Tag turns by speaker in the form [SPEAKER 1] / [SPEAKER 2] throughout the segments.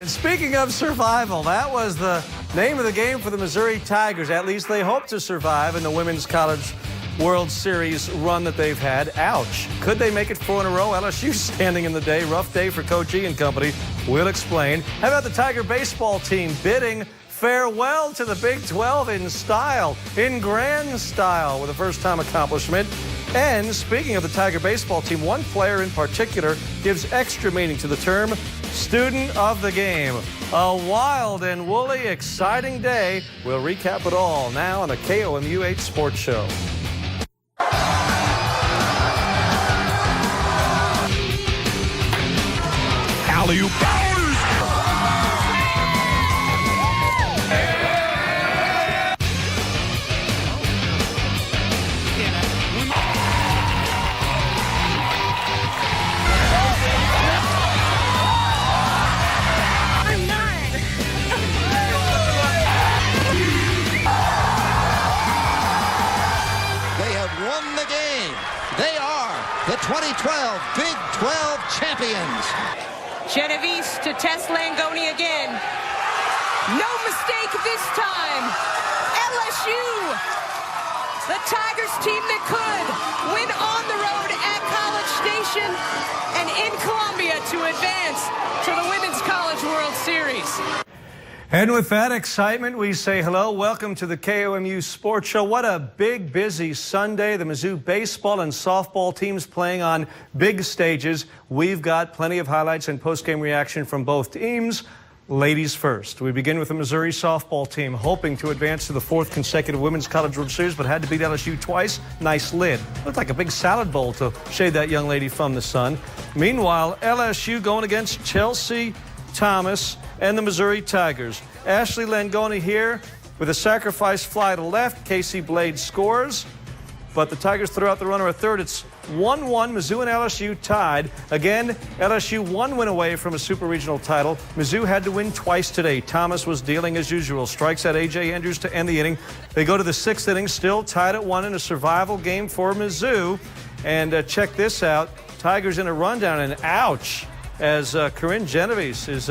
[SPEAKER 1] Speaking of survival, that was the name of the game for the Missouri Tigers. At least they hope to survive in the Women's College World Series run that they've had. Ouch. Could they make it 4 in a row? LSU standing in the day. Rough day for Coach E and company. We'll explain. How about the Tiger baseball team bidding farewell to the Big 12 in style, in grand style, with a first-time accomplishment? And speaking of the Tiger baseball team, one player in particular gives extra meaning to the term student of the game. A wild and woolly, exciting day. We'll recap it all now on the KOMU 8 Sports Show.
[SPEAKER 2] Alley-oop.
[SPEAKER 3] The 2012 Big 12 champions.
[SPEAKER 4] Genovese to test Langoni again. No mistake this time. LSU, the Tigers team that could win on the road at College Station and in Columbia to advance to the Women's College World Series.
[SPEAKER 1] And with that excitement, we say hello. Welcome to the KOMU Sports Show. What a big, busy Sunday. The Mizzou baseball and softball teams playing on big stages. We've got plenty of highlights and post-game reaction from both teams. Ladies first. We begin with the Missouri softball team, hoping to advance to the 4th consecutive Women's College World Series, but had to beat LSU twice. Nice lid. Looked like a big salad bowl to shade that young lady from the sun. Meanwhile, LSU going against Chelsea Thomas and the Missouri Tigers. Ashley Langoni here with a sacrifice fly to left. Casey Blade scores, but the Tigers throw out the runner at third. It's 1-1. Mizzou and LSU tied. Again, LSU 1 win away from a super regional title. Mizzou had to win twice today. Thomas was dealing as usual. Strikes at A.J. Andrews to end the inning. They go to the 6th inning, still tied at 1 in a survival game for Mizzou. And check this out. Tigers in a rundown, and ouch, as Corinne Genovese is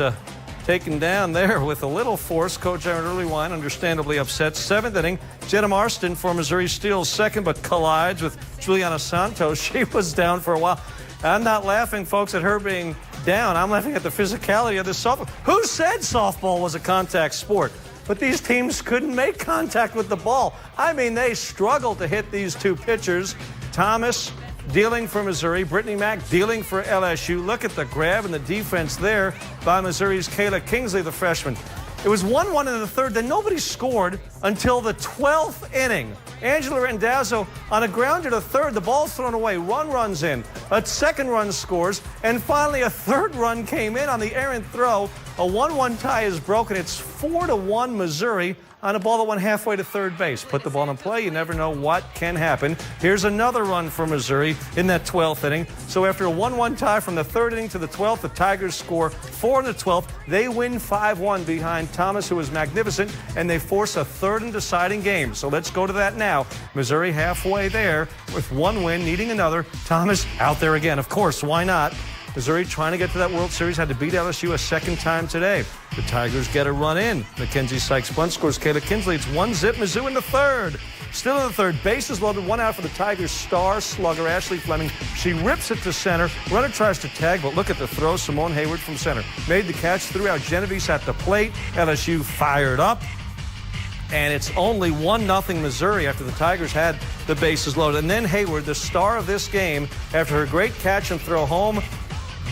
[SPEAKER 1] taken down there with a little force. Coach Aaron Earlywine understandably upset. 7th inning, Jenna Marston for Missouri steals second, but collides with Juliana Santos. She was down for a while. I'm not laughing, folks, at her being down. I'm laughing at the physicality of this softball. Who said softball was a contact sport? But these teams couldn't make contact with the ball. I mean, they struggled to hit these two pitchers. Thomas dealing for Missouri, Brittany Mack dealing for LSU. Look at the grab and the defense there by Missouri's Kayla Kingsley, the freshman. It was 1-1 in the 3rd. Then nobody scored until the 12th inning. Angela Randazzo on a grounder to third. The ball's thrown away. Run runs in. A second run scores. And finally, a third run came in on the errant throw. A 1-1 tie is broken. It's 4-1 Missouri on a ball that went halfway to third base. Put the ball in play. You never know what can happen. Here's another run for Missouri in that 12th inning. So after a 1-1 tie from the 3rd inning to the 12th, the Tigers score 4 in the 12th. They win 5-1 behind Thomas, who was magnificent, and they force a 3rd and deciding game. So let's go to that now. Missouri halfway there with 1 win, needing another. Thomas out there again. Of course, why not? Missouri trying to get to that World Series, had to beat LSU a 2nd time today. The Tigers get a run in. Mackenzie Sykes bunt scores Kayla Kingsley. It's 1-0 Mizzou in the 3rd. Still in the 3rd. Bases loaded, 1 out for the Tigers' star slugger, Ashley Fleming. She rips it to center. Runner tries to tag, but look at the throw. Simone Hayward from center made the catch, threw out Genovese at the plate. LSU fired up. And it's only 1-0 Missouri after the Tigers had the bases loaded. And then Hayward, the star of this game, after her great catch and throw home,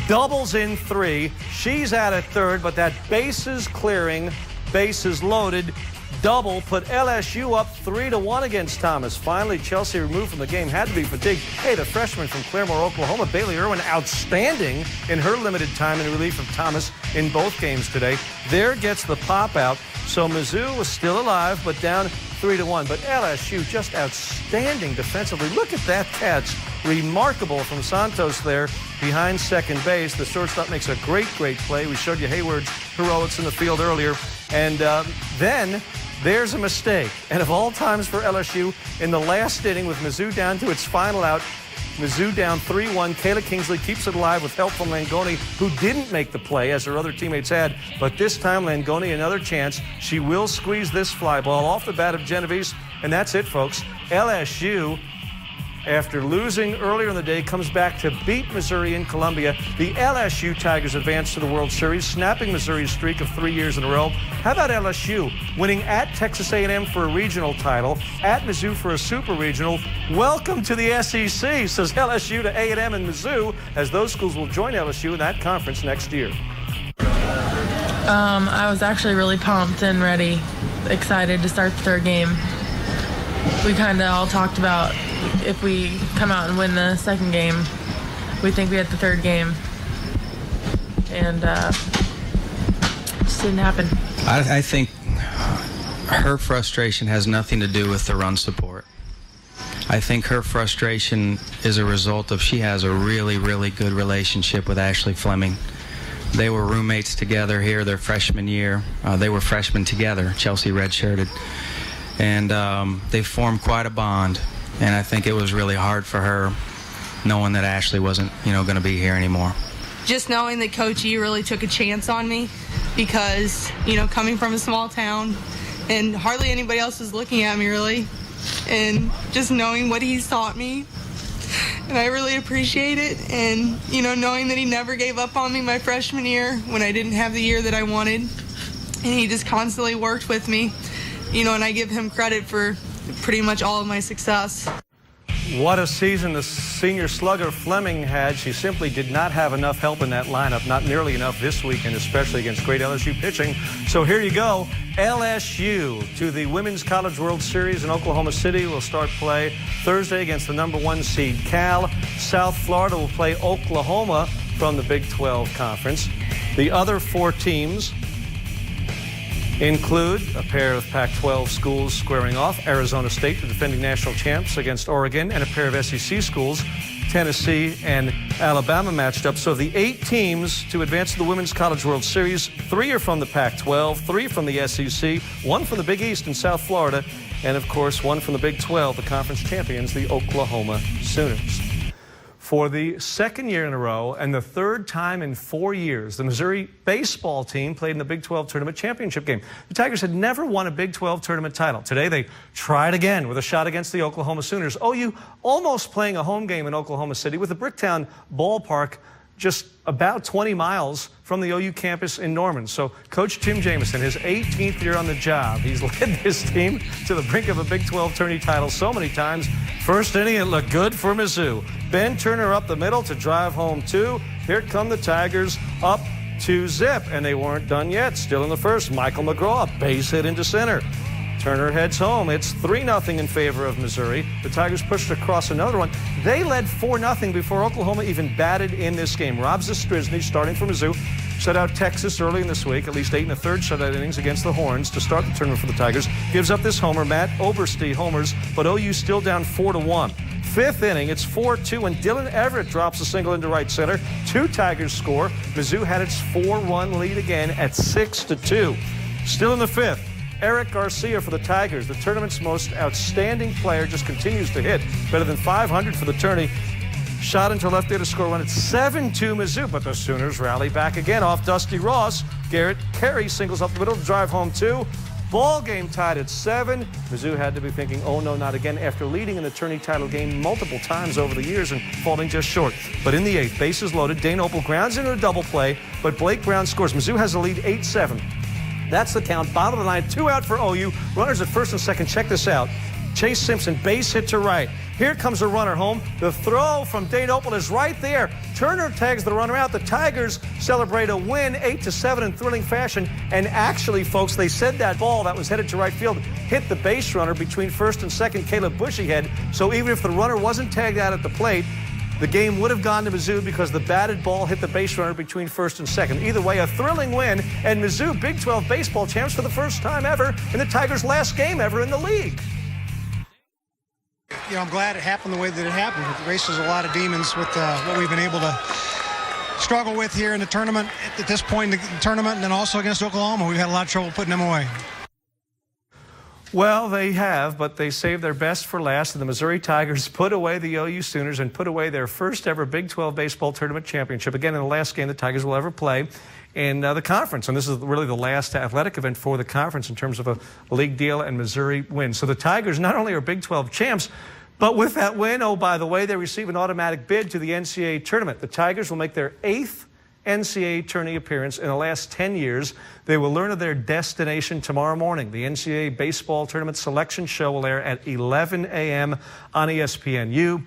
[SPEAKER 1] doubles in 3. She's out at third, but that bases clearing, bases loaded double put LSU up 3-1 against Thomas. Finally, Chelsea removed from the game. Had to be fatigued. Hey, the freshman from Claremore, Oklahoma, Bailey Irwin, outstanding in her limited time in relief of Thomas in both games today. There gets the pop out. So Mizzou was still alive, but down 3-1. But LSU just outstanding defensively. Look at that catch. Remarkable from Santos there behind second base. The shortstop makes a great play. We showed you Hayward's heroics in the field earlier. And then there's a mistake. And of all times for LSU, in the last inning with Mizzou down to its final out, Mizzou down 3-1. Kayla Kingsley keeps it alive with help from Langoni, who didn't make the play as her other teammates had. But this time, Langoni another chance. She will squeeze this fly ball off the bat of Genovese. And that's it, folks. LSU, after losing earlier in the day, comes back to beat Missouri in Columbia. The LSU Tigers advance to the World Series, snapping Missouri's streak of 3 years in a row. How about LSU winning at Texas A&M for a regional title, at Mizzou for a super regional? Welcome to the SEC, says LSU to A&M and Mizzou, as those schools will join LSU in that conference next year.
[SPEAKER 2] I was actually really pumped and ready, excited to start the third game. We kind of all talked about if we come out and win the second game, we think we had the third game. And just didn't happen.
[SPEAKER 5] I think her frustration has nothing to do with the run support. I think her frustration is a result of she has a really, really good relationship with Ashley Fleming. They were roommates together here their freshman year. They were freshmen together. Chelsea redshirted. And they formed quite a bond. And I think it was really hard for her knowing that Ashley wasn't, going to be here anymore.
[SPEAKER 6] Just knowing that Coach E really took a chance on me because, coming from a small town and hardly anybody else was looking at me really. And just knowing what he's taught me. And I really appreciate it. And, knowing that he never gave up on me my freshman year when I didn't have the year that I wanted. And he just constantly worked with me. And I give him credit for pretty much all of my success.
[SPEAKER 1] What a season the senior slugger Fleming had. She simply did not have enough help in that lineup, not nearly enough this weekend, especially against great LSU pitching. So here you go, LSU to the Women's College World Series in Oklahoma City. Will start play Thursday against the #1 seed Cal. South Florida will play Oklahoma from the Big 12 Conference. The other 4 teams include a pair of Pac-12 schools squaring off, Arizona State, the defending national champs, against Oregon, and a pair of SEC schools, Tennessee and Alabama, matched up. So the 8 teams to advance to the Women's College World Series, 3 are from the Pac-12, 3 from the SEC, 1 from the Big East in South Florida, and of course 1 from the Big 12, the conference champions, the Oklahoma Sooners. For the second year in a row and the third time in 4 years, the Missouri baseball team played in the Big 12 tournament championship game. The Tigers had never won a Big 12 tournament title. Today they tried again with a shot against the Oklahoma Sooners. OU almost playing a home game in Oklahoma City with the Bricktown ballpark just about 20 miles from the OU campus in Norman. So Coach Tim Jamison, his 18th year on the job, he's led this team to the brink of a Big 12 tourney title so many times. First inning, it looked good for Mizzou. Ben Turner up the middle to drive home 2. Here come the Tigers up to zip, and they weren't done yet. Still in the first, Michael McGraw, a base hit into center. Turner heads home. It's 3-0 in favor of Missouri. The Tigers pushed across another one. They led 4-0 before Oklahoma even batted in this game. Rob Zastryzny, starting for Mizzou, shut out Texas early in this week, at least 8 1/3 shutout innings against the Horns to start the tournament for the Tigers. Gives up this homer. Matt Oberste homers, but OU still down 4-1. 5th inning, it's 4-2, and Dylan Everett drops a single into right center. 2 Tigers score. Mizzou had its 4-1 lead again at 6-2. Still in the 5th, Eric Garcia for the Tigers, the tournament's most outstanding player, just continues to hit. Better than 500 for the tourney. Shot into left there to score one. It's 7-2 Mizzou, but the Sooners rally back again off Dusty Ross. Garrett Carey singles up the middle to drive home 2. Ball game tied at 7. Mizzou had to be thinking, oh no, not again, after leading in the tourney title game multiple times over the years and falling just short. But in the 8th, bases loaded, Dane Opel grounds into a double play, but Blake Brown scores. Mizzou has the lead 8-7. That's the count. Bottom of the 9th, 2 out for OU. Runners at first and second. Check this out. Chase Simpson, base hit to right. Here comes a runner home. The throw from Dane Opel is right there. Turner tags the runner out. The Tigers celebrate a win, 8-7 in thrilling fashion. And actually, folks, they said that ball that was headed to right field hit the base runner between first and second, Caleb Bushyhead. So even if the runner wasn't tagged out at the plate, the game would have gone to Mizzou because the batted ball hit the base runner between first and second. Either way, a thrilling win, and Mizzou Big 12 baseball champs for the first time ever in the Tigers' last game ever in the league.
[SPEAKER 7] I'm glad it happened the way that it happened. It races a lot of demons with what we've been able to struggle with here in the tournament at this point in the tournament, and then also against Oklahoma. We've had a lot of trouble putting them away.
[SPEAKER 1] Well, they have, but they saved their best for last. And the Missouri Tigers put away the OU Sooners and put away their first ever Big 12 baseball tournament championship. Again, in the last game the Tigers will ever play in the conference. And this is really the last athletic event for the conference in terms of a league deal, and Missouri wins. So the Tigers not only are Big 12 champs, but with that win, oh, by the way, they receive an automatic bid to the NCAA tournament. The Tigers will make their 8th NCAA tourney appearance in the last 10 years. They will learn of their destination tomorrow morning. The NCAA baseball tournament selection show will air at 11 a.m. on ESPNU.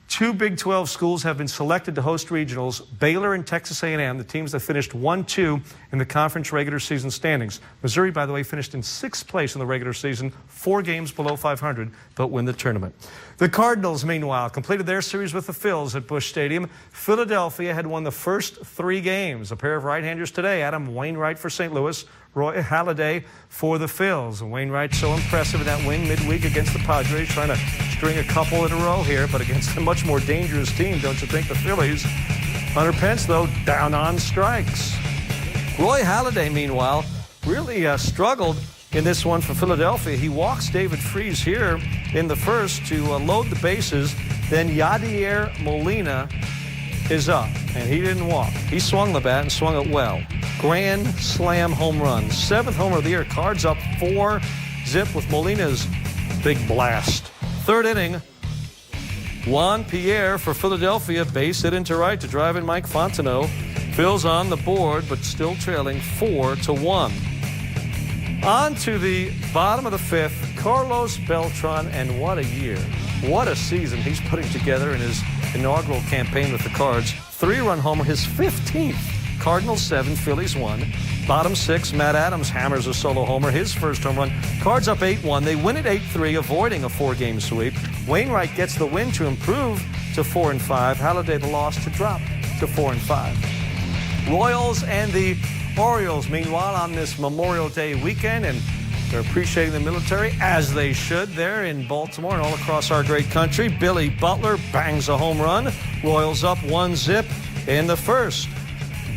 [SPEAKER 1] 2 Big 12 schools have been selected to host regionals, Baylor and Texas A&M, the teams that finished 1-2 in the conference regular season standings. Missouri, by the way, finished in 6th place in the regular season, 4 games below 500, but win the tournament. The Cardinals, meanwhile, completed their series with the Phils at Busch Stadium. Philadelphia had won the first 3 games. A pair of right-handers today, Adam Wainwright for St. Louis, Roy Halladay for the Phils. And Wainwright so impressive in that win midweek against the Padres, trying to string a couple in a row here, but against a much more dangerous team, don't you think, the Phillies? Hunter Pence, though, down on strikes. Roy Halladay, meanwhile, really struggled in this one for Philadelphia. He walks David Freese here in the first to load the bases. Then Yadier Molina is up, and he didn't walk. He swung the bat and swung it well. Grand slam home run. 7th homer of the year. Cards up 4-zip with Molina's big blast. 3rd inning, Juan Pierre for Philadelphia, base hit into right to drive in Mike Fontenot. Phil's on the board, but still trailing 4-1. On to the bottom of the 5th, Carlos Beltran, and what a year. What a season he's putting together in his inaugural campaign with the Cards. 3-run homer, his 15th. Cardinals 7, Phillies 1. Bottom 6, Matt Adams hammers a solo homer, his first home run. Cards up 8-1. They win at 8-3, avoiding a 4-game sweep. Wainwright gets the win to improve to 4-5. Halladay the loss to drop to 4-5. Royals and the Orioles, meanwhile, on this Memorial Day weekend, and they're appreciating the military, as they should, there in Baltimore and all across our great country. Billy Butler bangs a home run. Royals up 1-zip in the first.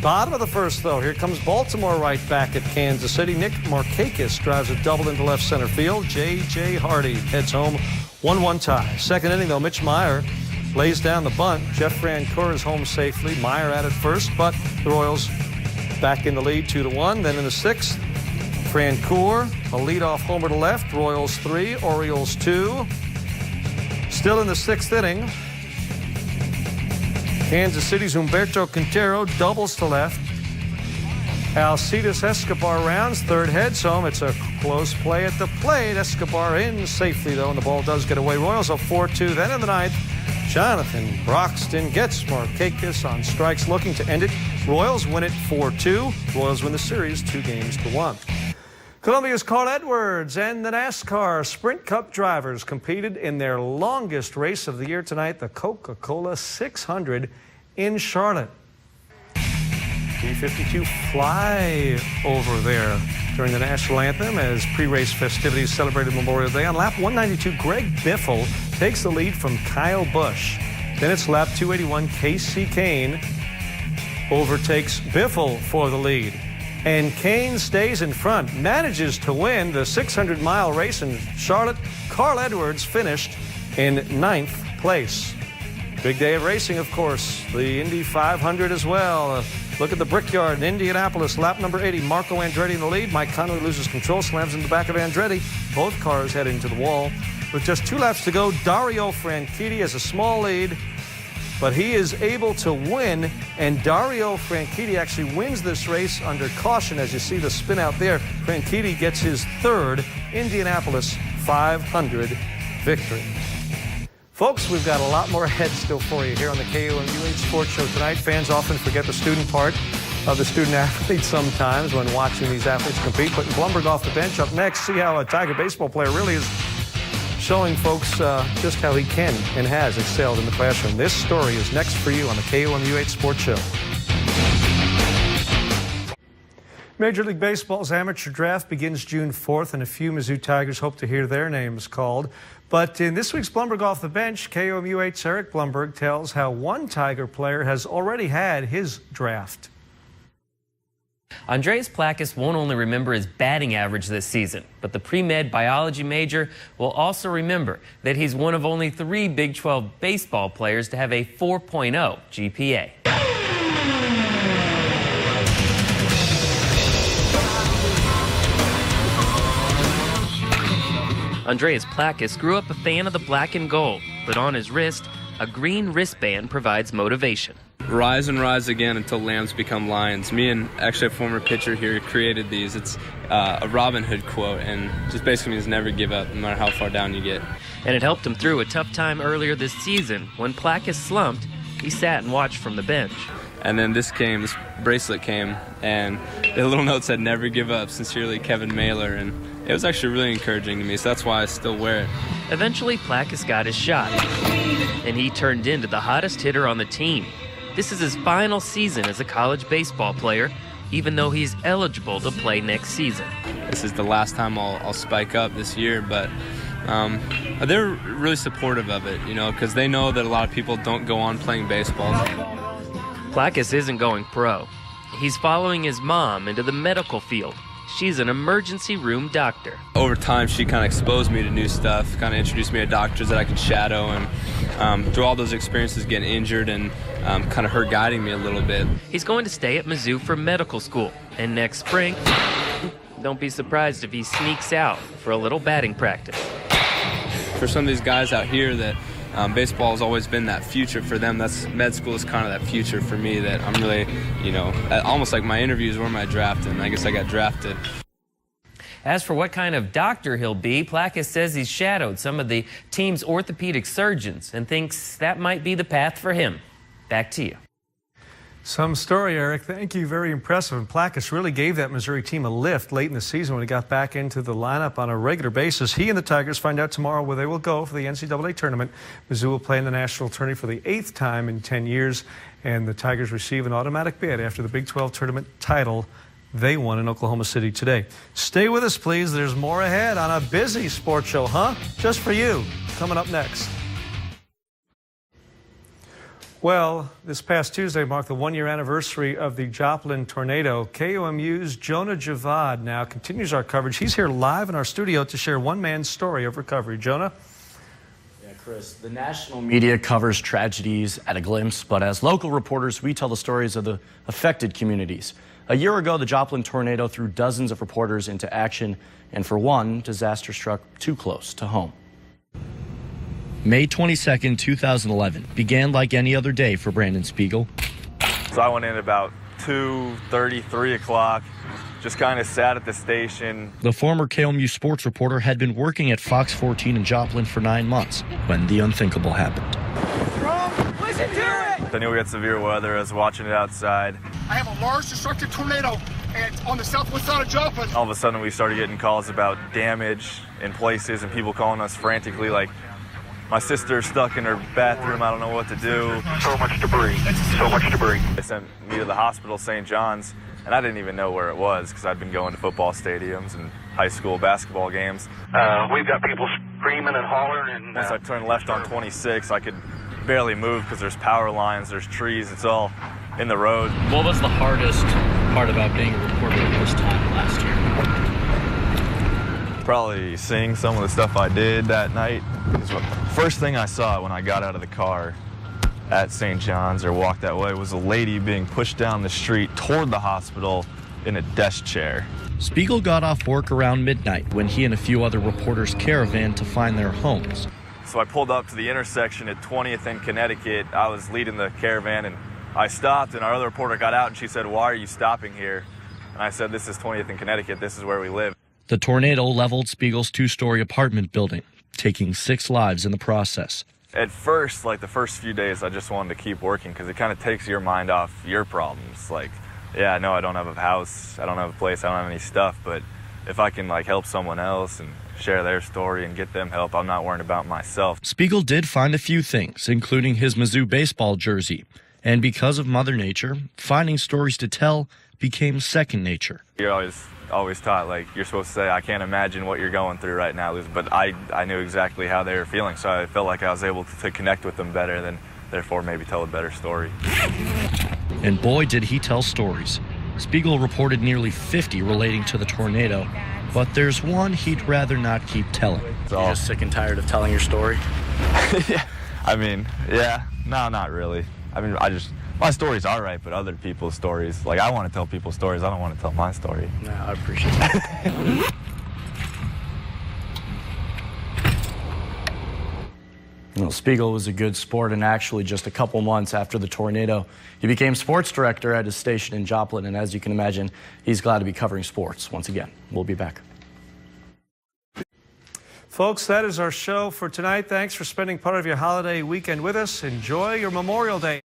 [SPEAKER 1] Bottom of the first, though, here comes Baltimore right back at Kansas City. Nick Markakis drives a double into left center field. J.J. Hardy heads home, 1-1 tie. 2nd inning, though, Mitch Meyer lays down the bunt. Jeff Francoeur is home safely. Meyer at it first, but the Royals back in the lead, 2-1. Then in the 6th, Francoeur, a leadoff homer to left. Royals 3, Orioles 2. Still in the 6th inning, Kansas City's Humberto Quintero doubles to left. Alcides Escobar rounds, 3rd heads home. It's a close play at the plate. Escobar in safely, though, and the ball does get away. Royals up 4-2. Then in the 9th, Jonathan Broxton gets Markakis on strikes, looking to end it. Royals win it 4-2. Royals win the series 2-1. Columbia's Carl Edwards and the NASCAR Sprint Cup drivers competed in their longest race of the year tonight, the Coca-Cola 600 in Charlotte. B-52 fly over there during the national anthem as pre-race festivities celebrated Memorial Day. On lap 192, Greg Biffle takes the lead from Kyle Busch. Then it's lap 281, Casey Kane overtakes Biffle for the lead. And Kane stays in front, manages to win the 600-mile race in Charlotte. Carl Edwards finished in 9th place. Big day of racing, of course. The Indy 500 as well. Look at the Brickyard in Indianapolis, lap number 80. Marco Andretti in the lead. Mike Conway loses control, slams in the back of Andretti. Both cars head into the wall. With just 2 laps to go, Dario Franchitti has a small lead, but he is able to win, and Dario Franchitti actually wins this race under caution. As you see the spin out there, Franchitti gets his 3rd Indianapolis 500 victory. Folks, we've got a lot more ahead still for you here on the KOMU Sports Show tonight. Fans often forget the student part of the student athlete sometimes when watching these athletes compete. Putting Blumberg off the bench up next, see how a Tiger baseball player really is showing folks just how he can and has excelled in the classroom. This story is next for you on the KOMU 8 Sports Show. Major League Baseball's amateur draft begins June 4th, and a few Mizzou Tigers hope to hear their names called. But in this week's Blumberg Off the Bench, KOMU 8's Eric Blumberg tells how one Tiger player has already had his draft.
[SPEAKER 8] Andreas Plakis won't only remember his batting average this season, but the pre-med biology major will also remember that he's one of only 3 Big 12 baseball players to have a 4.0 GPA. Andreas Plakis grew up a fan of the black and gold, but on his wrist, a green wristband provides motivation.
[SPEAKER 9] Rise and rise again until lambs become lions. Me and actually a former pitcher here created these. It's a Robin Hood quote, and just basically means never give up, no matter how far down you get.
[SPEAKER 8] And it helped him through a tough time earlier this season. When Plakis slumped, he sat and watched from the bench.
[SPEAKER 9] And then this bracelet came, and the little note said, "Never give up, sincerely, Kevin Mailer." And it was actually really encouraging to me, so that's why I still wear it.
[SPEAKER 8] Eventually, Plakis got his shot, and he turned into the hottest hitter on the team. This is his final season as a college baseball player, even though he's eligible to play next season.
[SPEAKER 9] This is the last time I'll spike up this year, but they're really supportive of it, because they know that a lot of people don't go on playing baseball.
[SPEAKER 8] Plakis isn't going pro. He's following his mom into the medical field. She's an emergency room doctor.
[SPEAKER 9] Over time, she kind of exposed me to new stuff, kind of introduced me to doctors that I could shadow, and through all those experiences getting injured and kind of her guiding me a little bit.
[SPEAKER 8] He's going to stay at Mizzou for medical school, and next spring, don't be surprised if he sneaks out for a little batting practice.
[SPEAKER 9] For some of these guys out here that baseball has always been that future for them, that's med school is kind of that future for me that I'm really, almost like my interviews were my draft, and I guess I got drafted.
[SPEAKER 8] As for what kind of doctor he'll be, Plakis says he's shadowed some of the team's orthopedic surgeons and thinks that might be the path for him. Back to you.
[SPEAKER 1] Some story, Eric. Thank you. Very impressive. And Plakis really gave that Missouri team a lift late in the season when he got back into the lineup on a regular basis. He and the Tigers find out tomorrow where they will go for the NCAA tournament. Mizzou will play in the national tourney for the 8th time in 10 years. And the Tigers receive an automatic bid after the Big 12 tournament title they won in Oklahoma City today. Stay with us, please. There's more ahead on a busy sports show, just for you. Coming up next. Well, this past Tuesday marked the 1-year anniversary of the Joplin tornado. KOMU's Jonah Javad now continues our coverage. He's here live in our studio to share one man's story of recovery. Jonah?
[SPEAKER 10] Yeah, Chris, the national media covers tragedies at a glimpse, but as local reporters, we tell the stories of the affected communities. A year ago, the Joplin tornado threw dozens of reporters into action, and for one, disaster struck too close to home. May 22nd, 2011 began like any other day for Brandon Spiegel.
[SPEAKER 11] So I went in about 2:30, 3 o'clock, just kind of sat at the station.
[SPEAKER 10] The former KOMU sports reporter had been working at Fox 14 in Joplin for 9 months when the unthinkable happened.
[SPEAKER 11] Listen to it! I knew we had severe weather. I was watching it outside.
[SPEAKER 12] I have a large destructive tornado and on the southwest side of Joplin.
[SPEAKER 11] All of a sudden we started getting calls about damage in places and people calling us frantically like, my sister's stuck in her bathroom, I don't know what to do.
[SPEAKER 12] So much debris, so much debris.
[SPEAKER 11] They sent me to the hospital, St. John's, and I didn't even know where it was because I'd been going to football stadiums and high school basketball games.
[SPEAKER 12] We've got people screaming and hollering. And
[SPEAKER 11] once I turned left on 26, I could barely move because there's power lines, there's trees, it's all in the road.
[SPEAKER 10] What was the hardest part about being a reporter this time last year?
[SPEAKER 11] Probably seeing some of the stuff I did that night. First thing I saw when I got out of the car at St. John's or walked that way was a lady being pushed down the street toward the hospital in a desk chair.
[SPEAKER 10] Spiegel got off work around midnight when he and a few other reporters caravaned to find their homes.
[SPEAKER 11] So I pulled up to the intersection at 20th and Connecticut. I was leading the caravan and I stopped and our other reporter got out and she said, "Why are you stopping here?" And I said, "This is 20th and Connecticut. This is where we live."
[SPEAKER 10] The tornado leveled Spiegel's 2-story apartment building, taking 6 lives in the process.
[SPEAKER 11] At first, like the first few days, I just wanted to keep working because it kind of takes your mind off your problems. Like, yeah, no, I don't have a house, I don't have a place, I don't have any stuff, but if I can like help someone else and share their story and get them help, I'm not worrying about myself.
[SPEAKER 10] Spiegel did find a few things, including his Mizzou baseball jersey. And because of Mother Nature, finding stories to tell became second nature.
[SPEAKER 11] You're always taught, like, you're supposed to say, I can't imagine what you're going through right now, but I knew exactly how they were feeling, so I felt like I was able to connect with them better, than therefore maybe tell a better story.
[SPEAKER 10] And boy, did he tell stories. Spiegel reported nearly 50 relating to the tornado, but there's one he'd rather not keep telling. You're just sick and tired of telling your story?
[SPEAKER 11] Yeah, I mean, yeah, no, not really. I mean, my story's all right, but other people's stories, like I want to tell people's stories, I don't want to tell my story.
[SPEAKER 10] No, I appreciate that. Well, Spiegel was a good sport, and actually just a couple months after the tornado, he became sports director at his station in Joplin, and as you can imagine, he's glad to be covering sports once again. We'll be back.
[SPEAKER 1] Folks, that is our show for tonight. Thanks for spending part of your holiday weekend with us. Enjoy your Memorial Day.